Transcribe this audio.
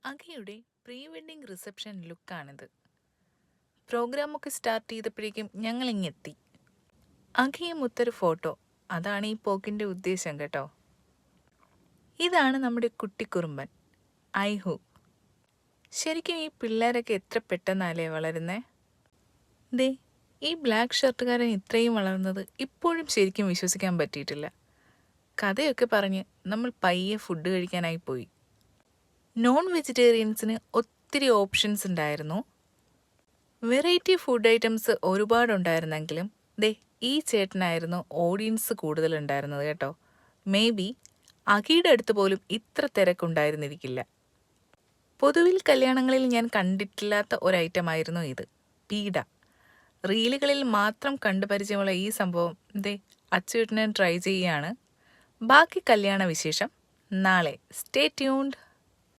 അഖയുടെ pre wedding reception ലുക്കാണിത്. പ്രോഗ്രാമൊക്കെ start ചെയ്തപ്പോഴേക്കും ഞങ്ങൾ ഇങ്ങെത്തി. അഖയും ഒത്തൊരു photo, അതാണ് ഈ പോക്കിൻ്റെ ഉദ്ദേശം കേട്ടോ. ഇതാണ് നമ്മുടെ കുട്ടിക്കുറുമ്പൻ ഐഹു. ശരിക്കും ഈ പിള്ളേരൊക്കെ എത്ര പെട്ടെന്നല്ലേ വളരുന്നേ. ദേ, ഈ ബ്ലാക്ക് ഷർട്ടുകാരൻ ഇത്രയും വളർന്നത് ഇപ്പോഴും ശരിക്കും വിശ്വസിക്കാൻ പറ്റിയിട്ടില്ല. കഥയൊക്കെ പറഞ്ഞ് നമ്മൾ പയ്യെ ഫുഡ് കഴിക്കാനായി പോയി. നോൺ വെജിറ്റേറിയൻസിന് ഒത്തിരി ഓപ്ഷൻസ് ഉണ്ടായിരുന്നു. വെറൈറ്റി ഫുഡ് ഐറ്റംസ് ഒരുപാടുണ്ടായിരുന്നെങ്കിലും ദേ ഈ ചേട്ടനായിരുന്നു ഓഡിയൻസ് കൂടുതലുണ്ടായിരുന്നത് കേട്ടോ. മേ ബി അഖിയുടെ അടുത്ത് പോലും ഇത്ര തിരക്കുണ്ടായിരുന്നിരിക്കില്ല. പൊതുവിൽ കല്യാണങ്ങളിൽ ഞാൻ കണ്ടിട്ടില്ലാത്ത ഒരു ഐറ്റമായിരുന്നു ഇത്, പീഡ. റീലുകളിൽ മാത്രം കണ്ടുപരിചയമുള്ള ഈ സംഭവം ദേ അച്ചുവേട്ടനെ ട്രൈ ചെയ്യുകയാണ്. ബാക്കി കല്യാണ വിശേഷം നാളെ. Stay tuned.